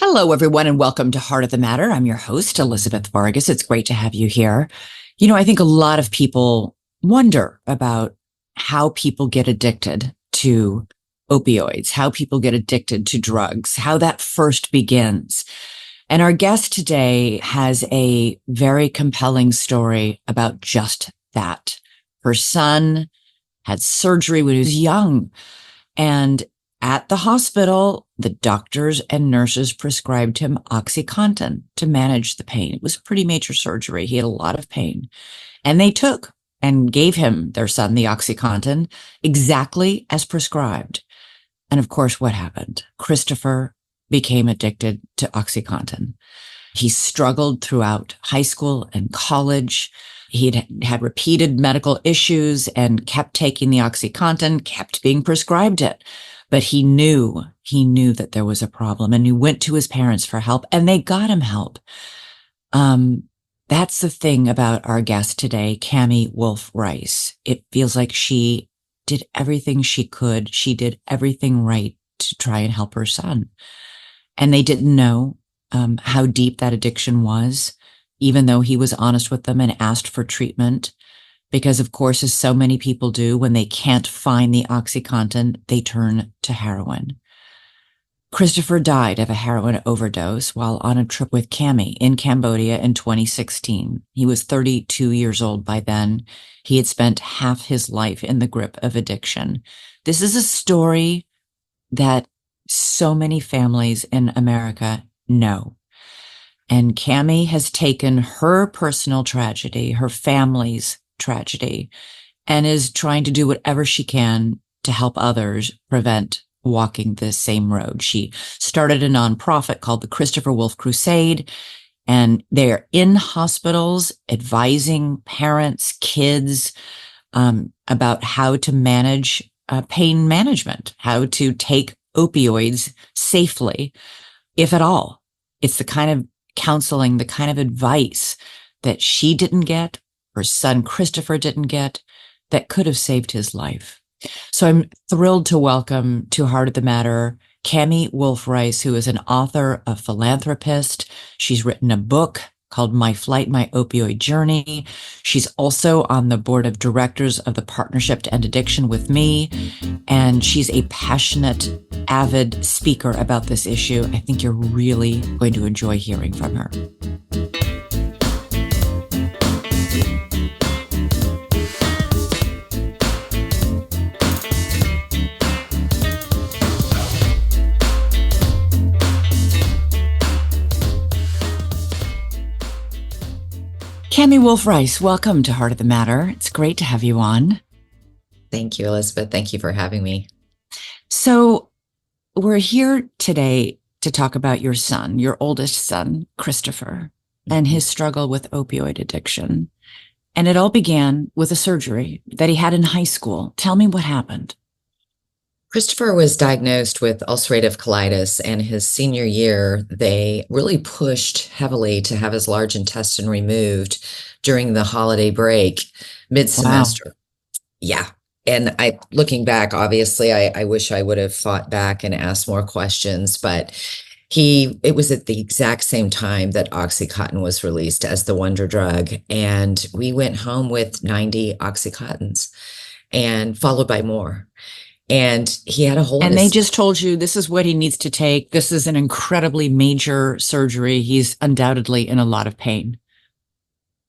Hello, everyone, and welcome to Heart of the Matter. I'm your host, Elizabeth Vargas. It's great to have you here. I think a lot of people wonder about how people get addicted to opioids, how people get addicted to drugs, how that first begins. And our guest today has a very compelling story about just that. Her son had surgery when he was young, and at the hospital, the doctors and nurses prescribed him OxyContin to manage the pain. It was pretty major surgery. He had a lot of pain. And they took and gave him, their son, the OxyContin exactly as prescribed. And of course, what happened? Christopher became addicted to OxyContin. He struggled throughout high school and college. He'd had repeated medical issues and kept taking the OxyContin, kept being prescribed it. But he knew that there was a problem, and he went to his parents for help, and they got him help. That's the thing about our guest today, Cammie Wolf Rice. It feels like she did everything she could. She did everything right to try and help her son. And they didn't know how deep that addiction was, even though he was honest with them and asked for treatment. Because, of course, as so many people do, when they can't find the OxyContin, they turn to heroin. Christopher died of a heroin overdose while on a trip with Cammie in Cambodia in 2016. He was 32 years old by then. He had spent half his life in the grip of addiction. This is a story that so many families in America know. And Cammie has taken her personal tragedy, her family's tragedy, and is trying to do whatever she can to help others prevent walking the same road. She started a nonprofit called the Christopher Wolf Crusade, and they're in hospitals advising parents, kids, about how to manage pain management, how to take opioids safely, if at all. It's the kind of counseling, the kind of advice that she didn't get, her son Christopher didn't get, that could have saved his life. So I'm thrilled to welcome to Heart of the Matter Cammie Wolf Rice, who is an author, a philanthropist. She's written a book called My Flight, My Opioid Journey. She's also on the board of directors of the Partnership to End Addiction with me. And she's a passionate, avid speaker about this issue. I think you're really going to enjoy hearing from her. Cammie Wolf Rice, welcome to Heart of the Matter. It's great to have you on. Thank you, Elizabeth. Thank you for having me. So we're here today to talk about your son, your oldest son, Christopher, and his struggle with opioid addiction. And it all began with a surgery that he had in high school. Tell me what happened. Christopher was diagnosed with ulcerative colitis, and his senior year, they really pushed heavily to have his large intestine removed during the holiday break, mid-semester. Wow. Yeah. And looking back, obviously, I wish I would have fought back and asked more questions, but it was at the exact same time that OxyContin was released as the wonder drug. And we went home with 90 OxyContins and followed by more. And he had a hole. And they just told you this is what he needs to take. This is an incredibly major surgery. He's undoubtedly in a lot of pain.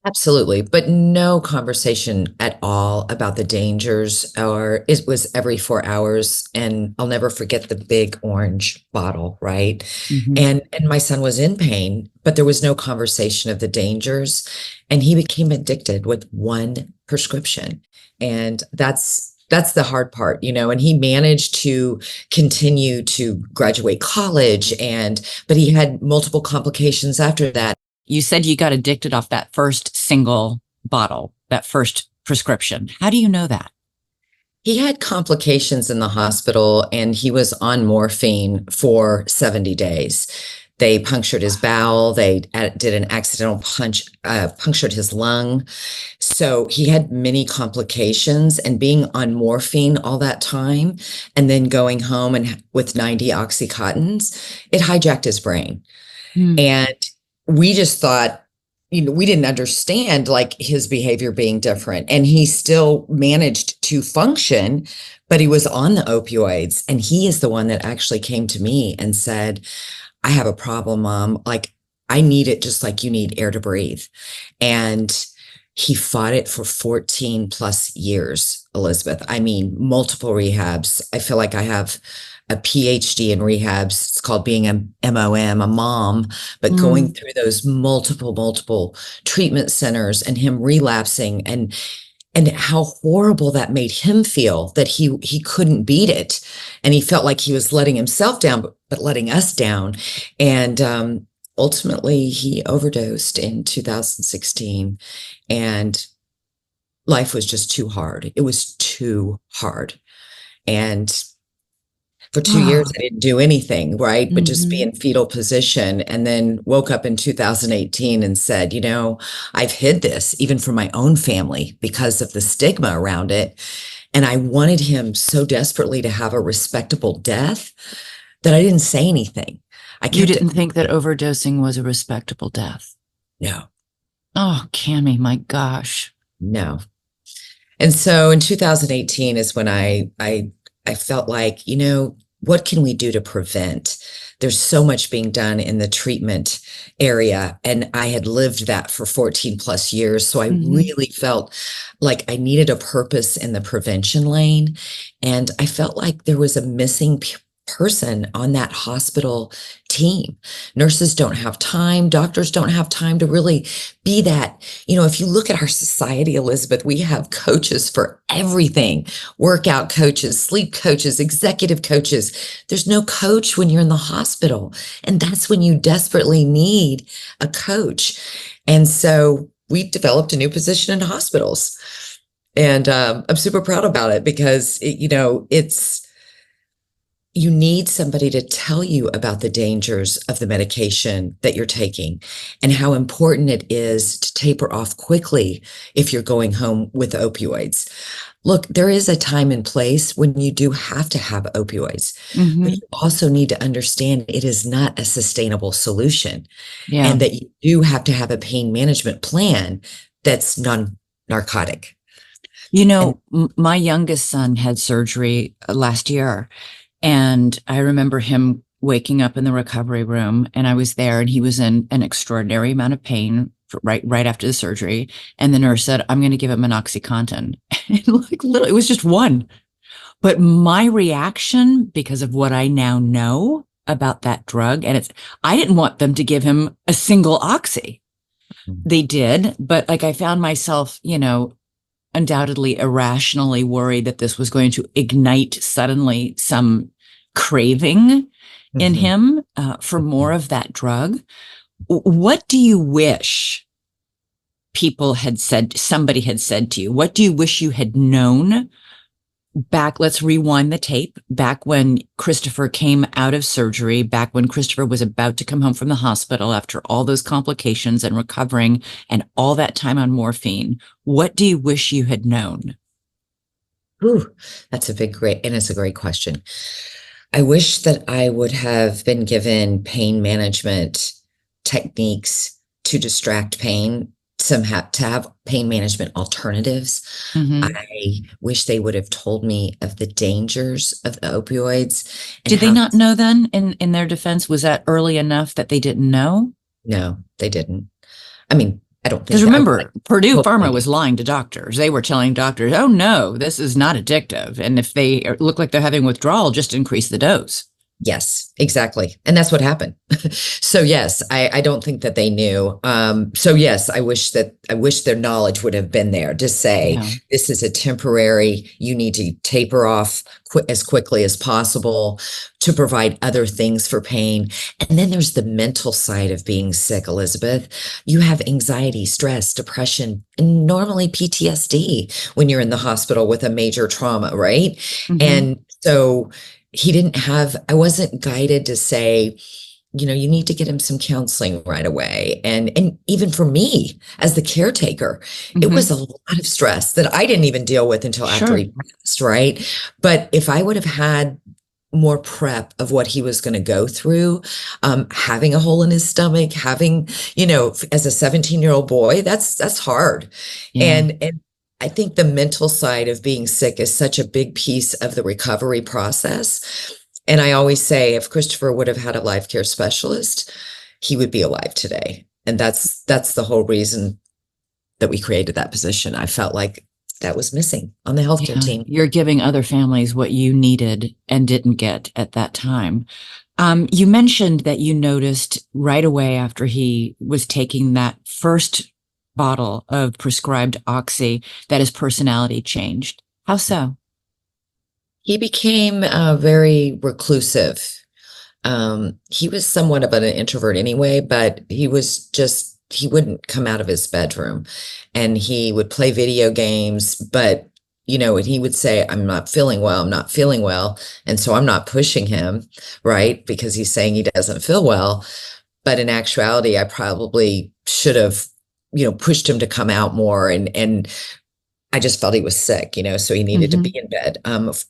Absolutely. But no conversation at all about the dangers, or it was every 4 hours. And I'll never forget the big orange bottle, right? Mm-hmm. And my son was in pain, but there was no conversation of the dangers. And he became addicted with one prescription. And that's the hard part, and he managed to continue to graduate college, but he had multiple complications after that. You said you got addicted off that first single bottle, that first prescription. How do you know that? He had complications in the hospital, and he was on morphine for 70 days. They punctured his bowel. They did an accidental punctured his lung. So he had many complications, and being on morphine all that time and then going home and with 90 Oxycontins, it hijacked his brain. Mm. And we just thought, we didn't understand like his behavior being different. And he still managed to function, but he was on the opioids. And he is the one that actually came to me and said, I have a problem, Mom. Like, I need it just like you need air to breathe. And he fought it for 14 plus years, Elizabeth. I mean, multiple rehabs. I feel like I have a PhD in rehabs. It's called being a MOM, a mom, but going through those multiple treatment centers and him relapsing and how horrible that made him feel, that he couldn't beat it. And he felt like he was letting himself down, but letting us down. And ultimately he overdosed in 2016, and life was just too hard. It was too hard. And for 2 years, I didn't do anything, right? But just be in fetal position. And then woke up in 2018 and said, I've hid this even from my own family because of the stigma around it. And I wanted him so desperately to have a respectable death that I didn't say anything. You didn't think that overdosing was a respectable death? No. Oh, Cammie, my gosh. No. And so in 2018 is when I felt like, what can we do to prevent? There's so much being done in the treatment area. And I had lived that for 14 plus years. So I really felt like I needed a purpose in the prevention lane. And I felt like there was a missing person on that hospital team. Nurses don't have time. Doctors don't have time to really be that. If you look at our society, Elizabeth, we have coaches for everything: workout coaches, sleep coaches, executive coaches. There's no coach when you're in the hospital. And that's when you desperately need a coach. And so we developed a new position in hospitals. And I'm super proud about it because, you need somebody to tell you about the dangers of the medication that you're taking and how important it is to taper off quickly if you're going home with opioids. Look, there is a time and place when you do have to have opioids, but you also need to understand it is not a sustainable solution, and that you do have to have a pain management plan that's non-narcotic. My youngest son had surgery last year. And I remember him waking up in the recovery room, and I was there, and he was in an extraordinary amount of pain right after the surgery. And the nurse said, I'm going to give him an OxyContin. And literally, it was just one. But my reaction, because of what I now know about that drug, and I didn't want them to give him a single Oxy. They did, but I found myself, undoubtedly irrationally worried that this was going to ignite suddenly some craving in him for more of that drug. What do you wish somebody had said to you? What do you wish you had known back? Let's rewind the tape back when Christopher came out of surgery, back when Christopher was about to come home from the hospital after all those complications and recovering and all that time on morphine. What do you wish you had known? Ooh, it's a great question. I wish that I would have been given pain management techniques to distract pain, to have pain management alternatives. I wish they would have told me of the dangers of the opioids. Did they not know then, in their defense? Was that early enough that they didn't know? No, they didn't. I mean, I don't think. Because remember, Purdue Pharma was lying to doctors. They were telling doctors, oh no, this is not addictive. And if they look like they're having withdrawal, just increase the dose. Yes, exactly. And that's what happened. So yes, I don't think that they knew. So yes, I wish their knowledge would have been there to say, this is a temporary, you need to taper off as quickly as possible to provide other things for pain. And then there's the mental side of being sick, Elizabeth. You have anxiety, stress, depression, and normally PTSD when you're in the hospital with a major trauma, right? And so I wasn't guided to say, you need to get him some counseling right away. And even for me as the caretaker, it was Hmm. a lot of stress that I didn't even deal with until after Sure. he passed, right? But if I would have had more prep of what he was going to go through, having a hole in his stomach, having, as a 17-year-old boy, that's hard. Yeah. And I think the mental side of being sick is such a big piece of the recovery process. And I always say, if Christopher would have had a life care specialist, he would be alive today. And that's the whole reason that we created that position. I felt like that was missing on the healthcare Yeah. team. You're giving other families what you needed and didn't get at that time. You mentioned that you noticed right away after he was taking that first bottle of prescribed oxy that his personality changed. How so? He became very reclusive. He was somewhat of an introvert anyway, but he wouldn't come out of his bedroom, and he would play video games, but and he would say, I'm not feeling well, I'm not feeling well. And so I'm not pushing him, right? Because he's saying he doesn't feel well. But in actuality, I probably should have, pushed him to come out more, and I just felt he was sick, so he needed to be Hmm. in bed.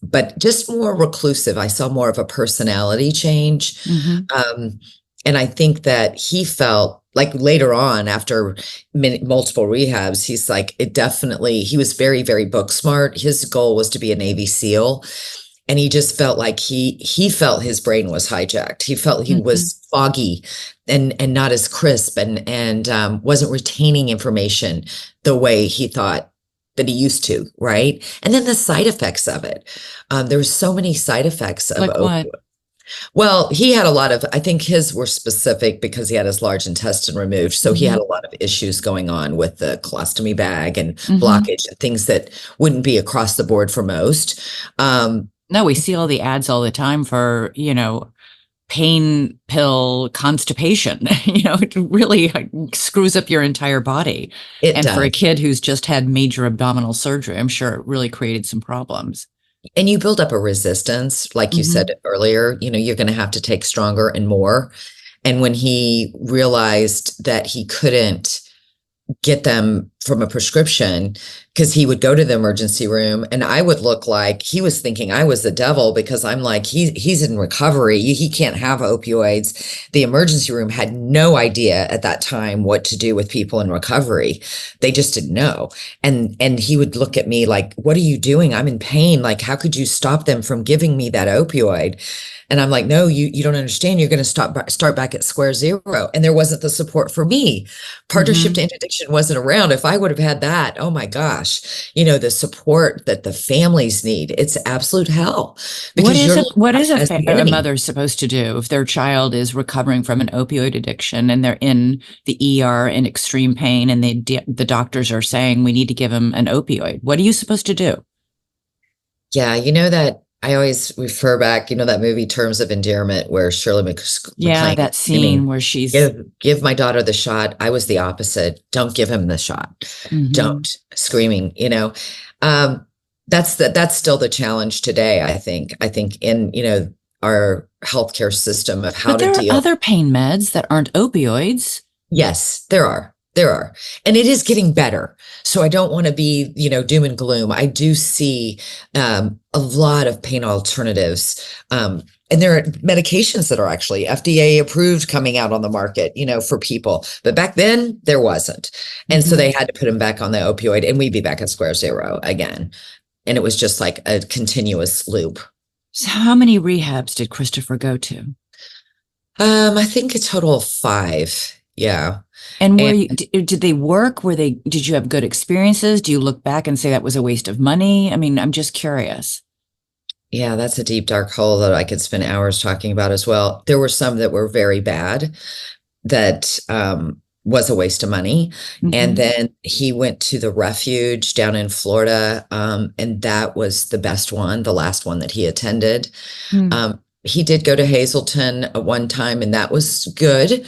But just more reclusive. I saw more of a personality change. Hmm. Um, and I think that he felt like later on, after multiple rehabs, he's like, he was very, very book smart. His goal was to be a Navy SEAL. And he just felt like he felt his brain was hijacked. He felt he Hmm. was foggy and not as crisp, and wasn't retaining information the way he thought that he used to, right? And then the side effects of it. There were so many side effects of Like what? opioid. Well, he had a lot of, I think his were specific because he had his large intestine removed. So he had Hmm. a lot of issues going on with the colostomy bag and Hmm. blockage, things that wouldn't be across the board for most. Um, No, we see all the ads all the time for, pain pill constipation. It really screws up your entire body. it And for a does. kid who's just had major abdominal surgery, I'm sure it really created some problems. And you build up a resistance, like you Hmm. said earlier, you're going to have to take stronger and more. And when he realized that he couldn't get them from a prescription, because he would go to the emergency room and I would look like he was thinking I was the devil, because I'm like, he's in recovery. He can't have opioids. The emergency room had no idea at that time what to do with people in recovery. They just didn't know. And he would look at me like, what are you doing? I'm in pain. Like, how could you stop them from giving me that opioid? And I'm like, no, you don't understand. You're going to start back at square zero. And there wasn't the support for me. Partnership to Hmm. Interdiction wasn't around. If I would have had that, oh my gosh, the support that the families need, it's absolute hell, because you're looked What at is as the a enemy. mother supposed to do if their child is recovering from an opioid addiction and they're in the ER in extreme pain and the doctors are saying we need to give them an opioid? What are you supposed to do? Yeah, that I always refer back, that movie Terms of Endearment, where Shirley Yeah, MacLaine is that scene screaming, where she's. give my daughter the shot. I was the opposite. Don't give him the shot. Hmm. Don't, screaming, Um, that's still the challenge today, I think. I think in, our healthcare system of how But to there are deal. other pain meds that aren't opioids. Yes, there are. There are. And it is getting better. So I don't want to be, doom and gloom. I do see a lot of pain alternatives. And there are medications that are actually FDA approved coming out on the market, for people. But back then there wasn't. And so Hmm. they had to put them back on the opioid, and we'd be back at square zero again. And it was just like a continuous loop. So how many rehabs did Christopher go to? I think a total of five. Yeah. And And did they work? Did you have good experiences? Do you look back and say that was a waste of money? I mean, I'm just curious. yeah, that's a deep, dark hole that I could spend hours talking about as well. There were some that were very bad that was a waste of money. And Hmm. then he went to the refuge down in Florida, and that was the best one, the last one that he attended. Hmm. He did go to Hazleton at one time, and that was good.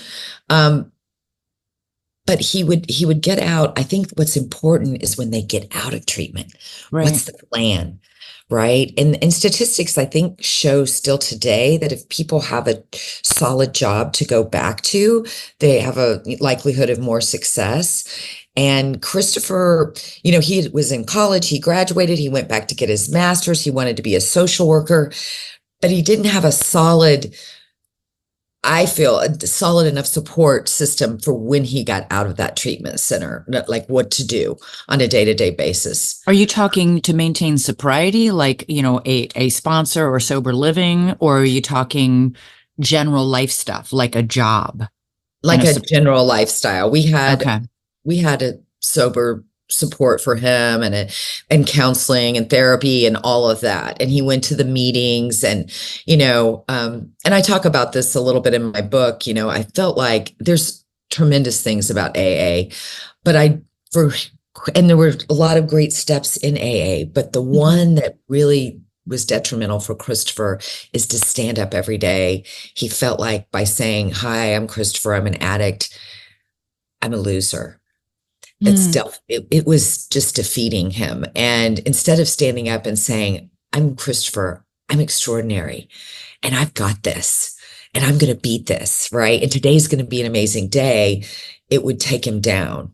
Um, but he would get out. I think what's important is when they get out of treatment, Right. what's the plan? right? And statistics, I think, show still today that if people have a solid job to go back to, they have a likelihood of more success. And Christopher, he was in college, he graduated, he went back to get his master's, he wanted to be a social worker, but he didn't have a solid, I feel, a solid enough support system for when he got out of that treatment center, like what to do on a day-to-day basis. Are you talking to maintain sobriety, like, a sponsor or sober living, or are you talking general life stuff, like a job and Like a general lifestyle. okay. We had a sober support for him and counseling and therapy and all of that. And he went to the meetings and I talk about this a little bit in my book. I felt like there's tremendous things about AA, but for and there were a lot of great steps in AA, but the Mhm. one that really was detrimental for Christopher is to stand up every day. He felt like by saying, "Hi, I'm Christopher, I'm an addict, I'm a loser." Mm, It was just defeating him. And instead of standing up and saying, "I'm Christopher, I'm extraordinary, and I've got this, and I'm going to beat this, right? And today's going to be an amazing day," it would take him down.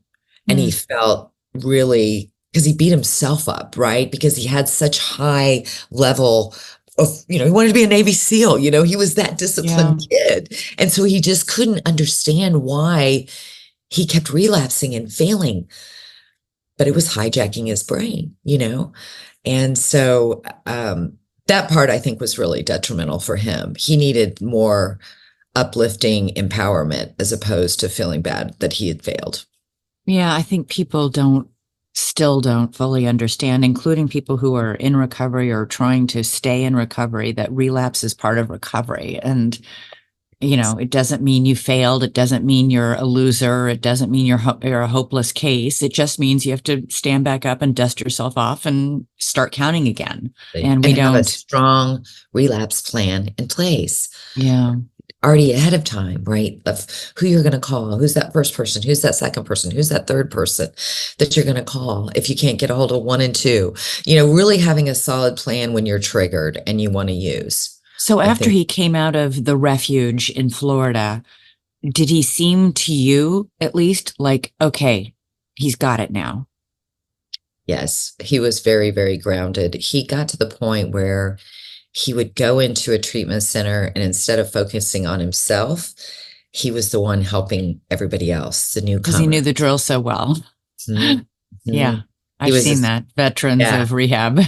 And he mm, felt really, because he beat himself up, right? Because he had such high level of, he wanted to be a Navy SEAL, he was that yeah. disciplined kid. And so he just couldn't understand why he kept relapsing and failing, but it was hijacking his brain. And so that part I think was really detrimental for him. He needed more uplifting empowerment as opposed to feeling bad that he had failed. Yeah, I think people still don't fully understand, including people who are in recovery or trying to stay in recovery, that relapse is part of recovery. And, it doesn't mean you failed. It doesn't mean you're a loser. It doesn't mean you're a hopeless case. It just means you have to stand back up and dust yourself off and start counting again. And we And have a don't, strong relapse plan in place yeah. already ahead of time, right? Of who you're going to call, who's that first person, who's that second person, who's that third person that you're going to call if you can't get a hold of one and two. Really having a solid plan when you're triggered and you want to use. So I after think, he came out of the refuge in Florida, did he seem to you at least like, okay, he's got it now? yes, he was very, very grounded. He got to the point where he would go into a treatment center and instead of focusing on himself, he was the one helping everybody else, the Because he knew newcomer. the drill so well. Mhm, Yeah, mhm. He I've was seen this, that. Veterans yeah, of rehab.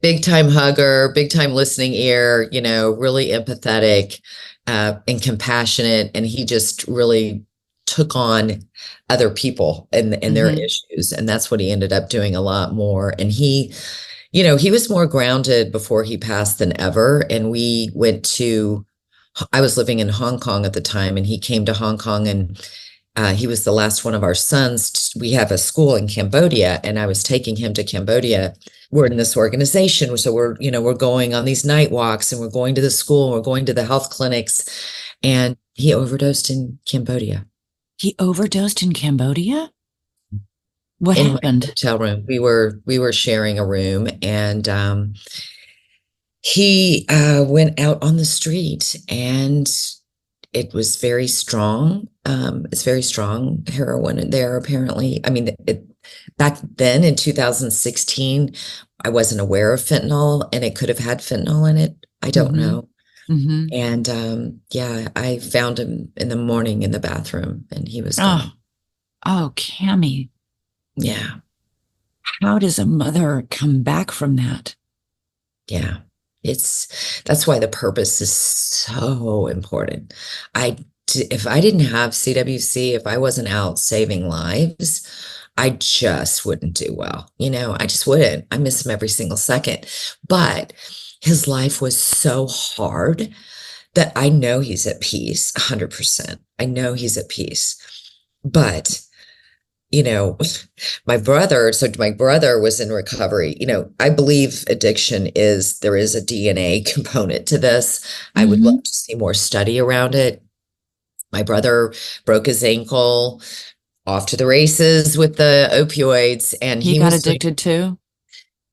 big time hugger, big time listening ear, really empathetic and compassionate. And he just really took on other people and their Hmm. issues. And that's what he ended up doing a lot more. And he was more grounded before he passed than ever. And I was living in Hong Kong at the time, and he came to Hong Kong and he was the last one of our sons. We have a school in Cambodia, and I was taking him to Cambodia. We're in this organization, so we're going on these night walks, and we're going to the school, and we're going to the health clinics, and he overdosed in Cambodia He overdosed in Cambodia? What in my happened? hotel room. We were sharing a room, and he went out on the street, and it was very strong. It's very strong heroin in there, apparently. I mean, back then in 2016, I wasn't aware of fentanyl, and it could have had fentanyl in it. I don't Hmm. know. Hmm. And yeah, I found him in the morning in the bathroom, and he was Oh, gone. oh, Cammie, Yeah, how does a mother come back from that? yeah. That's why the purpose is so important. If I didn't have CWC, if I wasn't out saving lives, I just wouldn't do well. I just wouldn't. I miss him every single second. But his life was so hard that I know he's at peace, 100%. I know he's at peace. But you know, my brother was in recovery. I believe there is a DNA component to this. I would Hmm. love to see more study around it. My brother broke his ankle, off to the races with the opioids, and He he got was doing, addicted too?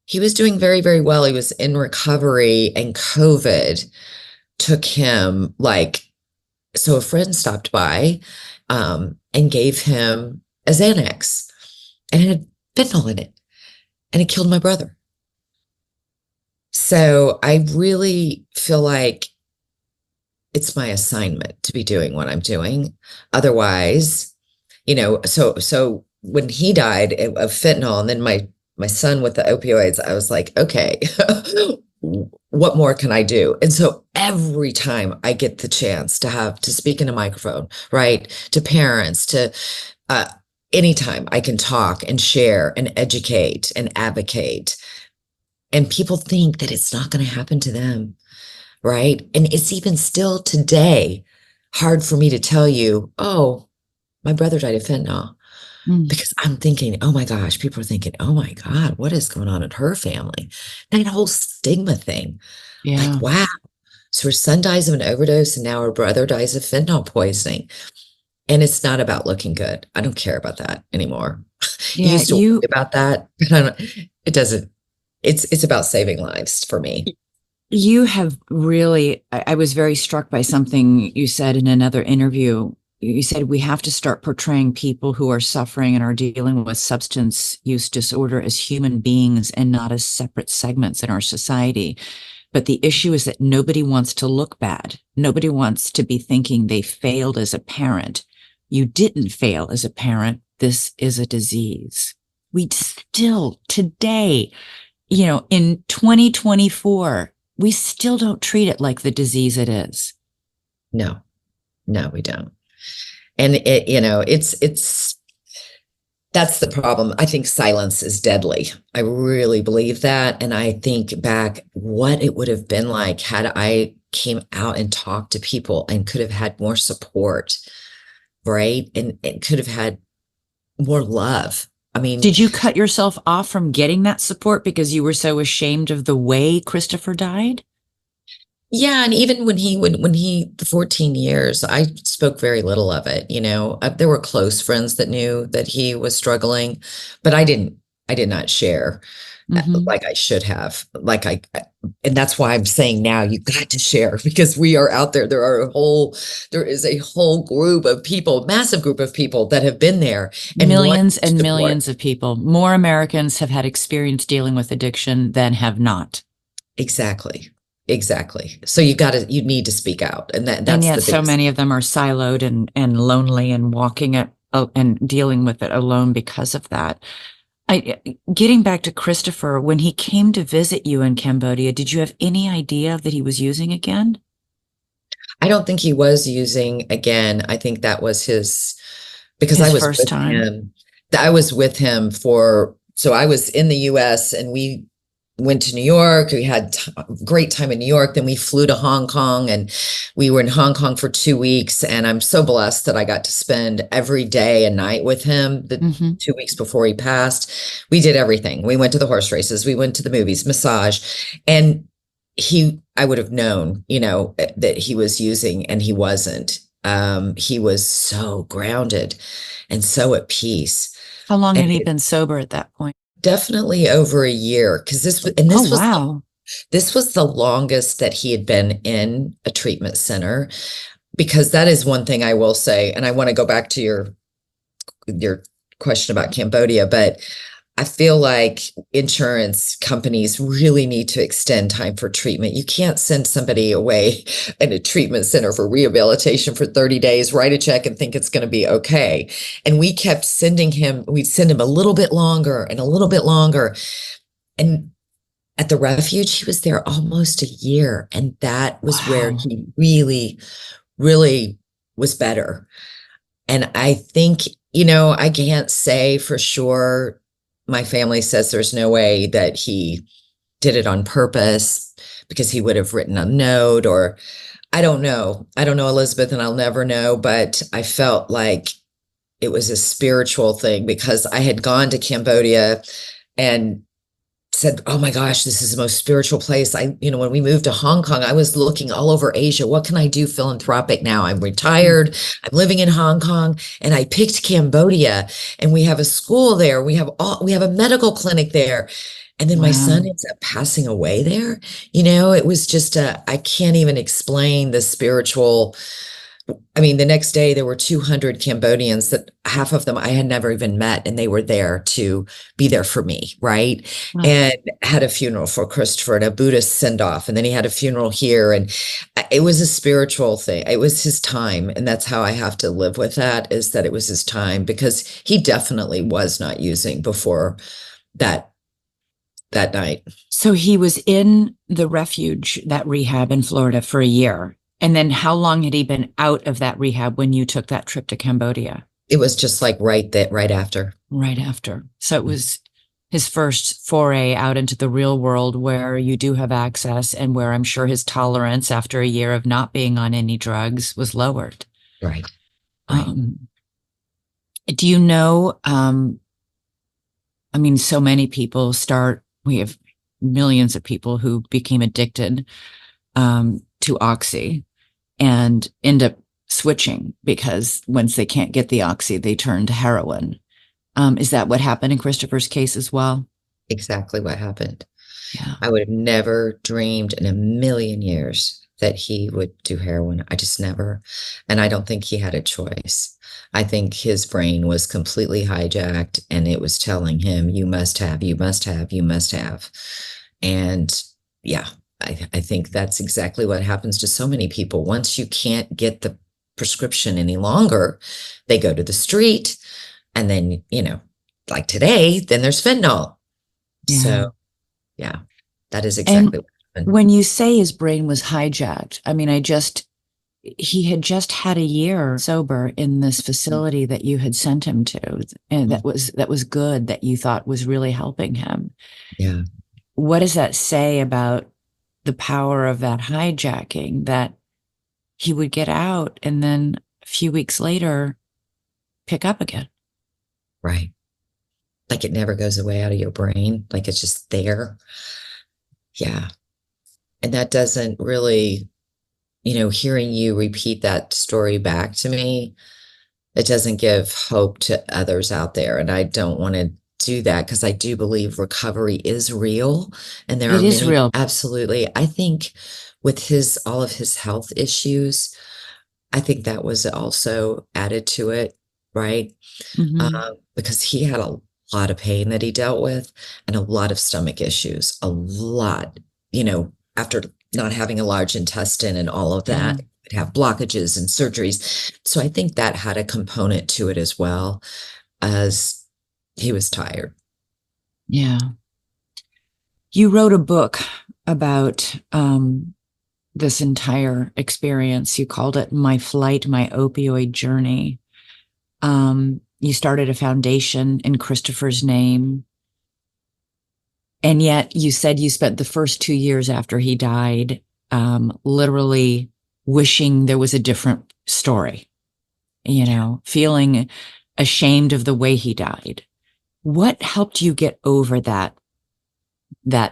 He was doing very, very well. He was in recovery, and COVID took him like, so a friend stopped by and gave him a Xanax, and it had fentanyl in it, and it killed my brother. So I really feel like it's my assignment to be doing what I'm doing. Otherwise, so when he died of fentanyl, and then my son with the opioids, I was like, okay, what more can I do? And so every time I get the chance to speak in a microphone, right, to parents, to anytime I can talk and share and educate and advocate, and people think that it's not going to happen to them, right? And it's even still today hard for me to tell you, oh, my brother died of fentanyl. Because I'm thinking, oh my gosh, people are thinking, oh my God, what is going on in her family? That whole stigma thing. Yeah. Like, wow. So her son dies of an overdose, and now her brother dies of fentanyl poisoning. And it's not about looking good. I don't care about that anymore. You Yeah. used to worry about that, but it doesn't. It's about saving lives for me. You have really, I was very struck by something you said in another interview. You said we have to start portraying people who are suffering and are dealing with substance use disorder as human beings and not as separate segments in our society. But the issue is that nobody wants to look bad. Nobody wants to be thinking they failed as a parent. You didn't fail as a parent. This is a disease. We still today, in 2024, we still don't treat it like the disease it is. No, we don't. And that's the problem. I think silence is deadly. I really believe that. And I think back what it would have been like had I came out and talked to people and could have had more support, right? And it could have had more love. I mean, did you cut yourself off from getting that support because you were so ashamed of the way Christopher died? yeah, and even when the 14 years, I spoke very little of it. There were close friends that knew that he was struggling, but I did not share like I should have. And that's why I'm saying now you got to share, because we are out there. There is a whole group of people, massive group of people that have been there and want Millions and support. millions of people. More Americans have had experience dealing with addiction than have not. Exactly. So you need to speak out. And And that's yet the so biggest. many of them are siloed and lonely and walking it and dealing with it alone because of that. Getting back to Christopher, when he came to visit you in Cambodia, did you have any idea that he was using again? I don't think he was using again. I think that was because I His was first with time? him. I was with him so I was in the US, and we went to New York. We had great time in New York. Then we flew to Hong Kong, and we were in Hong Kong for 2 weeks. And I'm so blessed that I got to spend every day and night with him. The 2 weeks before he passed, we did everything. We went to the horse races. We went to the movies, massage, and I would have known, that he was using, and he wasn't. He was so grounded and so at peace. How long And had he been sober at that point? definitely over a year, because Oh, wow. this was the longest that he had been in a treatment center. Because that is one thing I will say, and I want to go back to your question about Cambodia, but I feel like insurance companies really need to extend time for treatment. You can't send somebody away in a treatment center for rehabilitation for 30 days, write a check and think it's going to be okay. And we kept we'd send him a little bit longer and a little bit longer. And at the refuge, he was there almost a year. And that was where Wow. he really, really was better. And I think, I can't say for sure. My family says there's no way that he did it on purpose, because he would have written a note, or I don't know. I don't know, Elizabeth, and I'll never know, but I felt like it was a spiritual thing, because I had gone to Cambodia and said, oh my gosh, this is the most spiritual place. When we moved to Hong Kong, I was looking all over Asia. What can I do philanthropic now? I'm retired. I'm living in Hong Kong, and I picked Cambodia, and we have a school there. We have a medical clinic there. And then my son Wow. ends up passing away there. It was just I can't even explain the spiritual. I mean, the next day there were 200 Cambodians that half of them I had never even met, and they were there to be there for me, right? Oh, And had a funeral for Christopher and a Buddhist send off, and then he had a funeral here, and it was a spiritual thing. It was his time, and that's how I have to live with that, is that it was his time, because he definitely was not using before that that night. so he was in the refuge, that rehab in Florida for a year. And then how long had he been out of that rehab when you took that trip to Cambodia? It was just like right after. Right after. So it was his first foray out into the real world where you do have access and where I'm sure his tolerance after a year of not being on any drugs was lowered. Right, right. Um, do you know, I mean, so many people we have millions of people who became addicted to Oxy and end up switching because once they can't get the Oxy, they turn to heroin. Is that what happened in Christopher's case as well? Exactly what happened. Yeah. I would have never dreamed in a million years that he would do heroin. I just never. And I don't think he had a choice. I think his brain was completely hijacked, and it was telling him, you must have, you must have, you must have. And yeah, I think that's exactly what happens to so many people. Once you can't get the prescription any longer, they go to the street, and then, like today, then there's fentanyl. Yeah. So yeah, that is exactly And what happened. when you say his brain was hijacked, I mean, he had just had a year sober in this facility that you had sent him to, and that was good, that you thought was really helping him. Yeah, What does that say about the power of that hijacking, that he would get out and then a few weeks later pick up again? right. Like it never goes away out of your brain. Like it's just there. Yeah. And that doesn't really, hearing you repeat that story back to me, it doesn't give hope to others out there. And I don't want to do that, because I do believe recovery is real. And there It are is many, real. absolutely. I think with all of his health issues, I think that was also added to it, right? Hmm. Because he had a lot of pain that he dealt with, and a lot of stomach issues, a lot, after not having a large intestine and all of Yeah. that, he'd have blockages and surgeries. So I think that had a component to it as well, as he was tired. Yeah. You wrote a book about this entire experience. You called it My Flight, My Opioid Journey. You started a foundation in Christopher's name. And yet you said you spent the first 2 years after he died literally wishing there was a different story, feeling ashamed of the way he died. What helped you get over that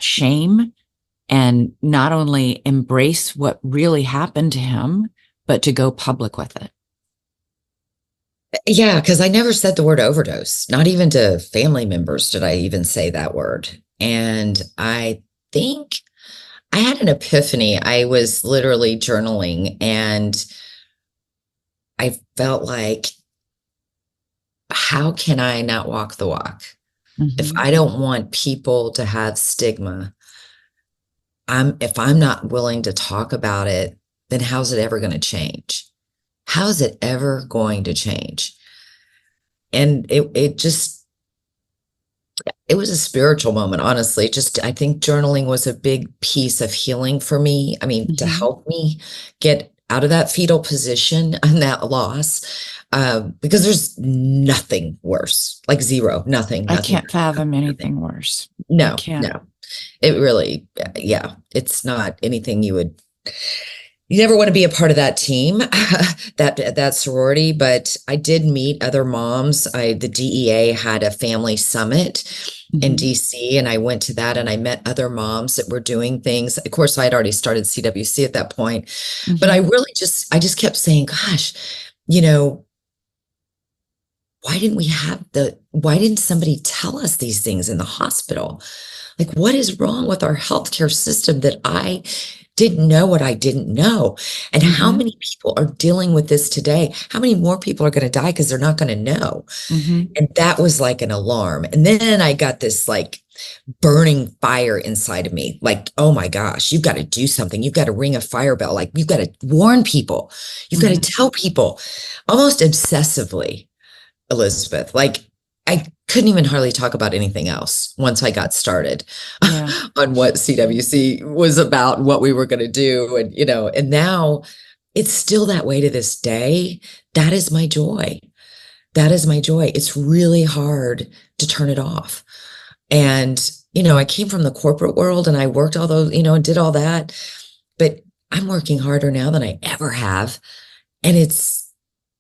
shame and not only embrace what really happened to him, but to go public with it? Yeah, because I never said the word overdose. Not even to family members did I even say that word. And I think I had an epiphany. I was literally journaling, and I felt like, how can I not walk the walk? If Mm-hmm. I don't want people to have stigma, if I'm not willing to talk about it, then how's it ever going to change? How's it ever going to change? And it was a spiritual moment, honestly. Just, I think journaling was a big piece of healing for me. I mean, to Mm-hmm. help me get out of that fetal position and that loss, because there's nothing worse, like zero, nothing, I nothing, can't fathom nothing. anything worse. I No, can't. no. It really, yeah, it's not anything you never want to be a part of that team, that sorority. But I did meet other moms. The DEA had a family summit in Mm-hmm. DC, and I went to that, and I met other moms that were doing things. Of course, I had already started CWC at that point, but Mm-hmm. I just kept saying, gosh, you know, why didn't somebody tell us these things in the hospital? Like, what is wrong with our healthcare system that I didn't know what I didn't know? And how Mm-hmm. many people are dealing with this today? How many more people are going to die because they're not going to know? Mm-hmm. And that was like an alarm. And then I got this like burning fire inside of me. Like, oh my gosh, you've got to do something. You've got to ring a fire bell. Like, you've got to warn people. You've got to Mm-hmm. tell people almost obsessively, Elizabeth. Like, I couldn't even hardly talk about anything else once I got started Yeah. on what CWC was about and what we were going to do. And, and now it's still that way to this day. That is my joy. That is my joy. It's really hard to turn it off. And, I came from the corporate world and I worked all those, and did all that. But I'm working harder now than I ever have. And it's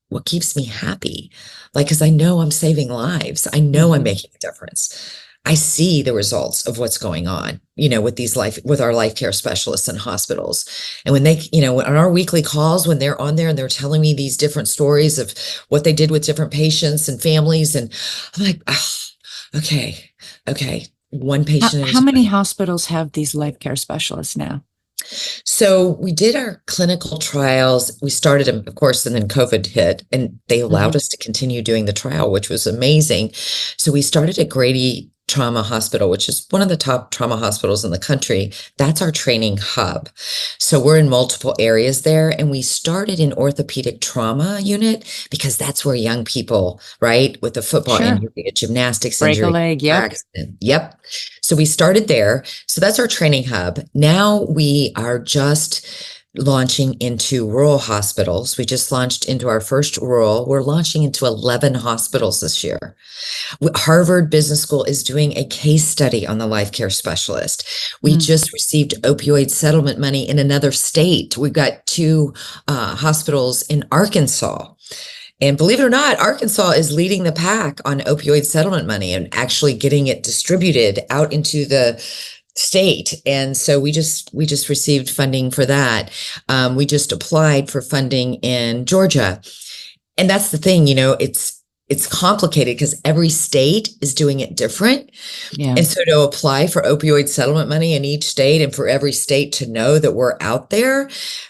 what keeps me happy. Like, because I know I'm saving lives. I know I'm Mm-hmm. making a difference. I see the results of what's going on, with our life care specialists in hospitals. And when they, on our weekly calls, when they're on there and they're telling me these different stories of what they did with different patients and families, and I'm like, oh, okay, okay. One patient at a How many time. hospitals have these life care specialists now? So we did our clinical trials. We started them, of course, and then COVID hit, and they allowed Mm-hmm. us to continue doing the trial, which was amazing. So we started at Grady Trauma Hospital, which is one of the top trauma hospitals in the country. That's our training hub. So we're in multiple areas there. And we started in orthopedic trauma unit because that's where young people, right, with a football Sure. injury, a gymnastics Break a injury, leg. car Yep. accident. Yep. So we started there. So that's our training hub. Now we are just launching into rural hospitals. We just launched into our first rural. We're launching into 11 hospitals this year. Harvard Business School is doing a case study on the life care specialist. We Mm. just received opioid settlement money in another state. We've got two hospitals in Arkansas. And believe it or not, Arkansas is leading the pack on opioid settlement money and actually getting it distributed out into the state. And so we just received funding for that. We just applied for funding in Georgia. And that's the thing, it's complicated because every state is doing it different. Yeah. And so to apply for opioid settlement money in each state and for every state to know that we're out there,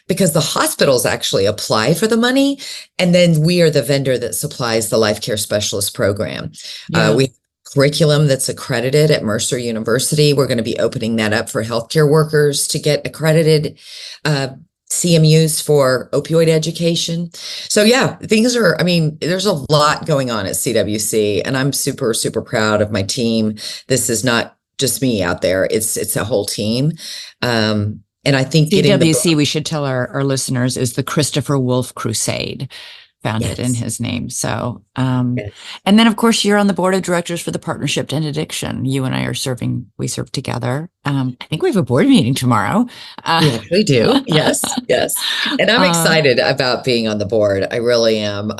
because the hospitals actually apply for the money, and then we are the vendor that supplies the life care specialist program. Yeah. We have curriculum that's accredited at Mercer University. We're going to be opening that up for healthcare workers to get accredited CMUs for opioid education. So yeah, there's a lot going on at CWC, and I'm super, super proud of my team. This is not just me out there. It's a whole team. And I think getting the CWC, book. we should tell our listeners, is the Christopher Wolf Crusade, founded in Yes. his name. So, Yes. and then of course you're on the board of directors for the Partnership to End Addiction. You and I we serve together. I think we have a board meeting tomorrow. We Uh, actually do. Yes. Yes. And I'm uh, excited about being on the board. I really am.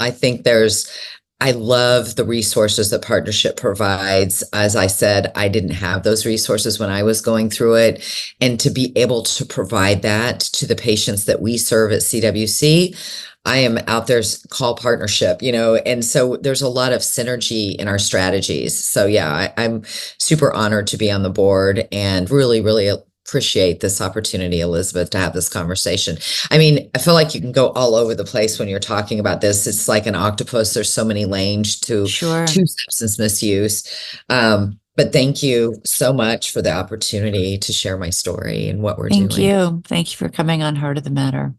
I love the resources that partnership provides. As I said, I didn't have those resources when I was going through it. And to be able to provide that to the patients that we serve at CWC, I am out there call partnership, and so there's a lot of synergy in our strategies. So yeah, I'm super honored to be on the board and really, really appreciate this opportunity, Elizabeth, to have this conversation. I mean, I feel like you can go all over the place when you're talking about this. It's like an octopus. There's so many lanes sure. to substance misuse. But thank you so much for the opportunity to share my story and what we're Thank doing. you. Thank you for coming on Heart of the Matter.